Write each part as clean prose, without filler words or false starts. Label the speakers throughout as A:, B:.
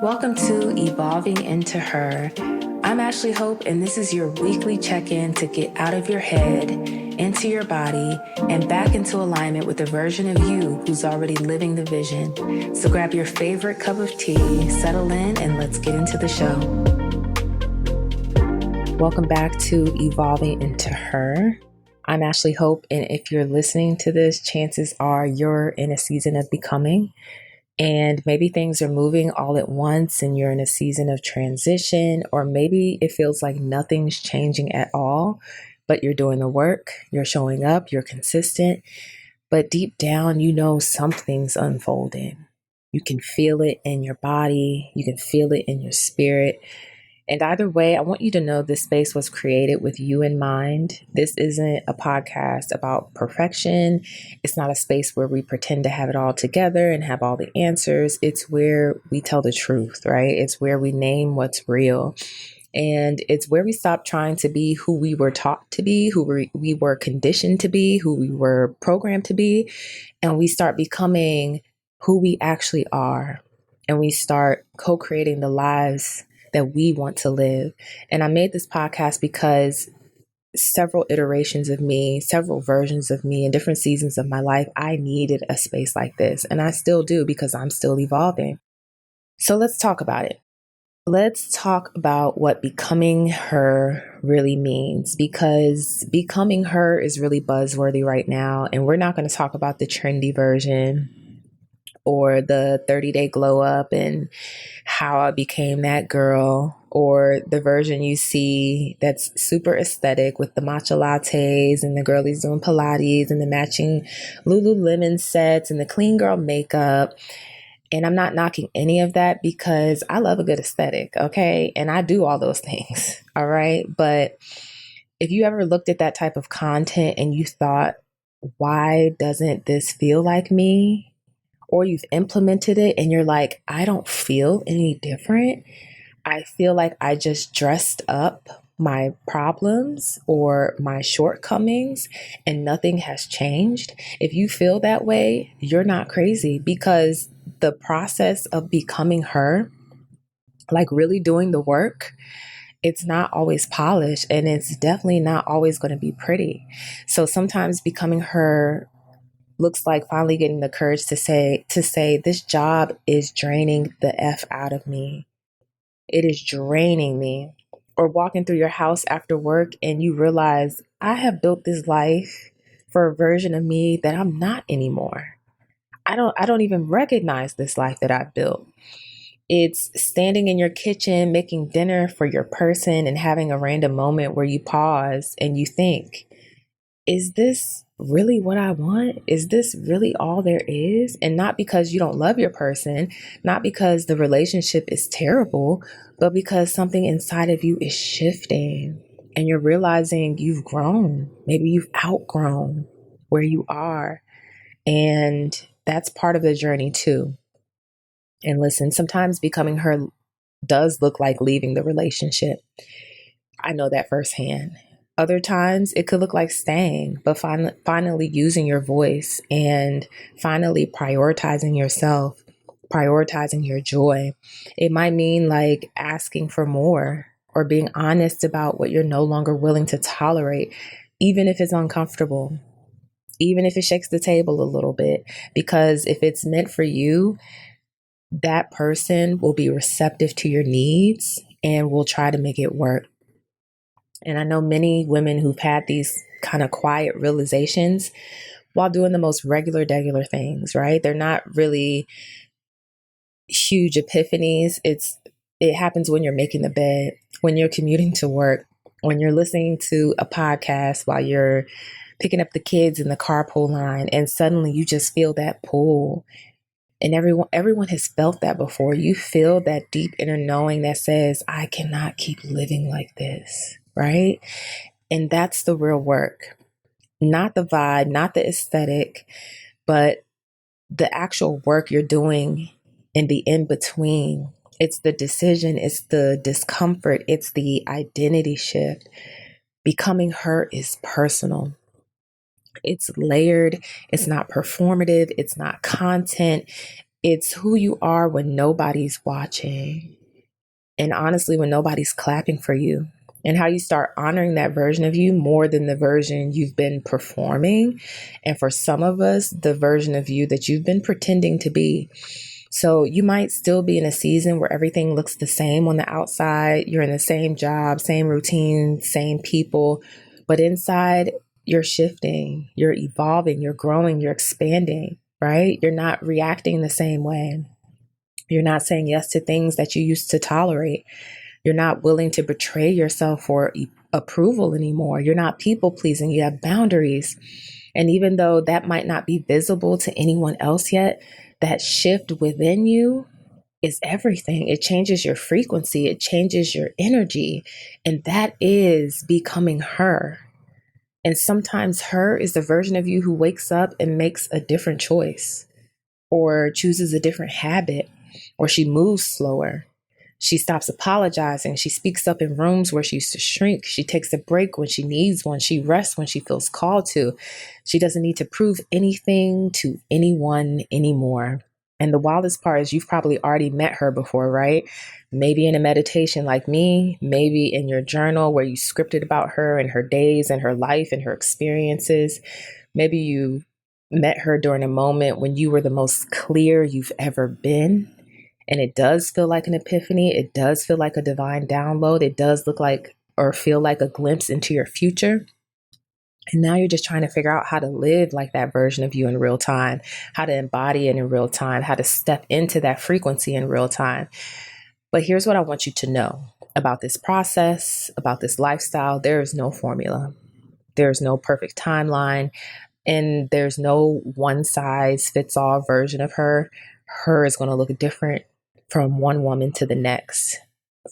A: Welcome to Evolving Into Her. I'm Ashley Hope, and this is your weekly check-in to get out of your head, into your body, and back into alignment with the version of you who's already living the vision. So grab your favorite cup of tea, settle in, and let's get into the show. Welcome back to Evolving Into Her. I'm Ashley Hope, and if you're listening to this, chances are you're in a season of becoming. And maybe things are moving all at once and you're in a season of transition, or maybe it feels like nothing's changing at all, but you're doing the work, you're showing up, you're consistent, but deep down, you know something's unfolding. You can feel it in your body, you can feel it in your spirit. And either way, I want you to know this space was created with you in mind. This isn't a podcast about perfection. It's not a space where we pretend to have it all together and have all the answers. It's where we tell the truth, right? It's where we name what's real. And it's where we stop trying to be who we were taught to be, who we were conditioned to be, who we were programmed to be. And we start becoming who we actually are. And we start co-creating the lives that we want to live. And I made this podcast because several iterations of me, several versions of me in different seasons of my life, I needed a space like this. And I still do because I'm still evolving. So let's talk about it. Let's talk about what becoming her really means, because becoming her is really buzzworthy right now. And we're not going to talk about the trendy version or the 30-day glow up and how I became that girl, or the version you see that's super aesthetic with the matcha lattes and the girlies doing Pilates and the matching Lululemon sets and the clean girl makeup. And I'm not knocking any of that because I love a good aesthetic, okay? And I do all those things, all right? But if you ever looked at that type of content and you thought, why doesn't this feel like me? Or you've implemented it and you're like, I don't feel any different. I feel like I just dressed up my problems or my shortcomings and nothing has changed. If you feel that way, you're not crazy, because the process of becoming her, like really doing the work, it's not always polished and it's definitely not always going to be pretty. So sometimes becoming her looks like finally getting the courage to say, this job is draining the F out of me. It is draining me. Or walking through your house after work and you realize, I have built this life for a version of me that I'm not anymore. I don't even recognize this life that I've built. It's standing in your kitchen, making dinner for your person and having a random moment where you pause and you think, is this really what I want? Is this really all there is? And not because you don't love your person, not because the relationship is terrible, but because something inside of you is shifting and you're realizing you've grown. Maybe you've outgrown where you are. And that's part of the journey too. And listen, sometimes becoming her does look like leaving the relationship. I know that firsthand. Other times it could look like staying, but finally using your voice and finally prioritizing yourself, prioritizing your joy. It might mean like asking for more or being honest about what you're no longer willing to tolerate, even if it's uncomfortable, even if it shakes the table a little bit, because if it's meant for you, that person will be receptive to your needs and will try to make it work. And I know many women who've had these kind of quiet realizations while doing the most regular things, right? They're not really huge epiphanies. It happens when you're making the bed, when you're commuting to work, when you're listening to a podcast while you're picking up the kids in the carpool line, and suddenly you just feel that pull. And everyone has felt that before. You feel that deep inner knowing that says, I cannot keep living like this. Right? And that's the real work, not the vibe, not the aesthetic, but the actual work you're doing in the in between. It's the decision, it's the discomfort, it's the identity shift. Becoming her is personal. It's layered. It's not performative. It's not content. It's who you are when nobody's watching. And honestly, when nobody's clapping for you, and how you start honoring that version of you more than the version you've been performing. And for some of us, the version of you that you've been pretending to be. So you might still be in a season where everything looks the same on the outside. You're in the same job, same routine, same people, but inside you're shifting, you're evolving, you're growing, you're expanding, right? You're not reacting the same way. You're not saying yes to things that you used to tolerate. You're not willing to betray yourself for approval anymore. You're not people pleasing. You have boundaries. And even though that might not be visible to anyone else yet, that shift within you is everything. It changes your frequency, it changes your energy. And that is becoming her. And sometimes her is the version of you who wakes up and makes a different choice or chooses a different habit, or she moves slower. She stops apologizing. She speaks up in rooms where she used to shrink. She takes a break when she needs one. She rests when she feels called to. She doesn't need to prove anything to anyone anymore. And the wildest part is you've probably already met her before, right? Maybe in a meditation like me, maybe in your journal where you scripted about her and her days and her life and her experiences. Maybe you met her during a moment when you were the most clear you've ever been. And it does feel like an epiphany. It does feel like a divine download. It does look like or feel like a glimpse into your future. And now you're just trying to figure out how to live like that version of you in real time, how to embody it in real time, how to step into that frequency in real time. But here's what I want you to know about this process, about this lifestyle. There is no formula. There's no perfect timeline. And there's no one size fits all version of her. Her is going to look different from one woman to the next.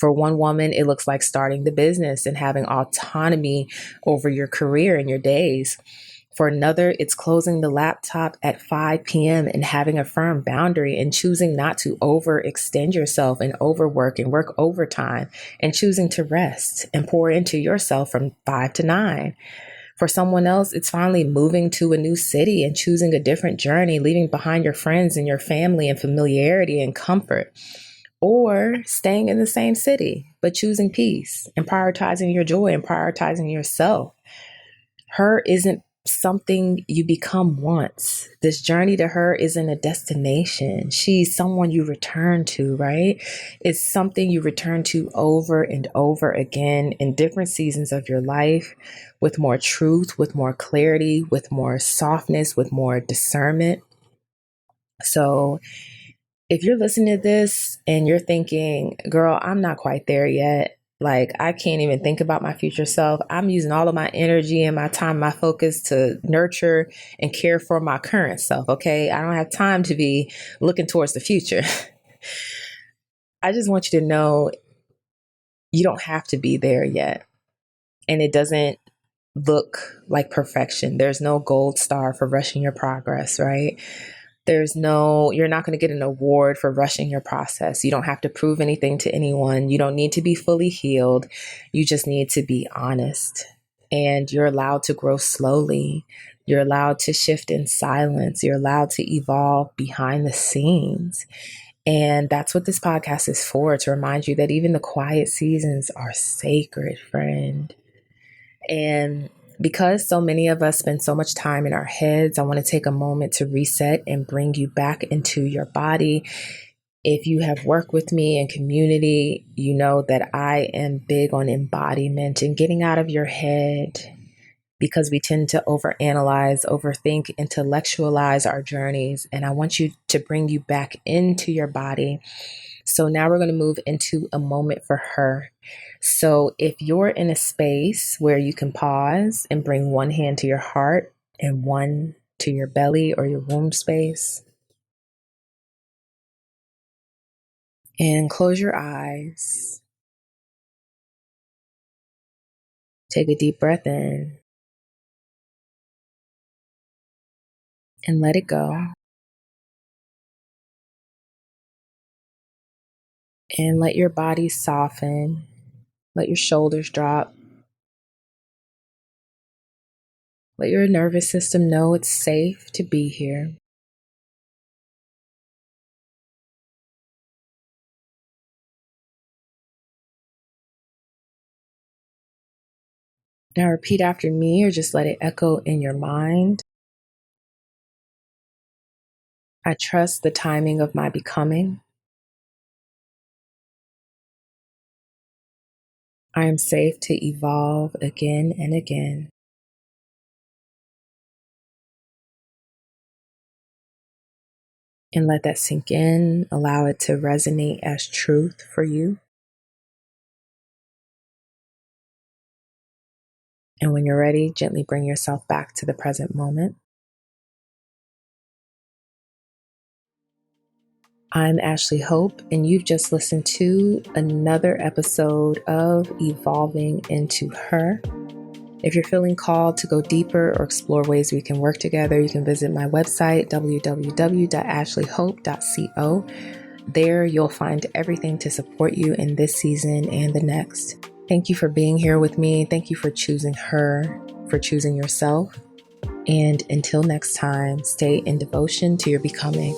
A: For one woman, it looks like starting the business and having autonomy over your career and your days. For another, it's closing the laptop at 5 p.m. and having a firm boundary and choosing not to overextend yourself and overwork and work overtime and choosing to rest and pour into yourself from 5 to 9. For someone else, it's finally moving to a new city and choosing a different journey, leaving behind your friends and your family and familiarity and comfort, or staying in the same city, but choosing peace and prioritizing your joy and prioritizing yourself. Her isn't something you become once. This journey to her isn't a destination. She's someone you return to, right? It's something you return to over and over again in different seasons of your life, with more truth, with more clarity, with more softness, with more discernment. So if you're listening to this and you're thinking, girl, I'm not quite there yet. Like, I can't even think about my future self. I'm using all of my energy and my time, my focus to nurture and care for my current self. Okay. I don't have time to be looking towards the future. I just want you to know you don't have to be there yet. And it doesn't look like perfection. There's no gold star for rushing your progress, right? You're not going to get an award for rushing your process. You don't have to prove anything to anyone. You don't need to be fully healed. You just need to be honest. And you're allowed to grow slowly. You're allowed to shift in silence. You're allowed to evolve behind the scenes. And that's what this podcast is for, to remind you that even the quiet seasons are sacred, friend. And because so many of us spend so much time in our heads, I want to take a moment to reset and bring you back into your body. If you have worked with me in community, you know that I am big on embodiment and getting out of your head, because we tend to overanalyze, overthink, intellectualize our journeys. And I want you to bring you back into your body. So now we're going to move into a moment for her. So if you're in a space where you can pause and bring one hand to your heart and one to your belly or your womb space, and close your eyes, take a deep breath in and let it go. And let your body soften, let your shoulders drop, let your nervous system know it's safe to be here. Now repeat after me or just let it echo in your mind. I trust the timing of my becoming. I am safe to evolve again and again. And let that sink in. Allow it to resonate as truth for you. And when you're ready, gently bring yourself back to the present moment. I'm Ashley Hope, and you've just listened to another episode of Evolving into Her. If you're feeling called to go deeper or explore ways we can work together, you can visit my website, www.ashleyhope.co. There, you'll find everything to support you in this season and the next. Thank you for being here with me. Thank you for choosing her, for choosing yourself. And until next time, stay in devotion to your becoming.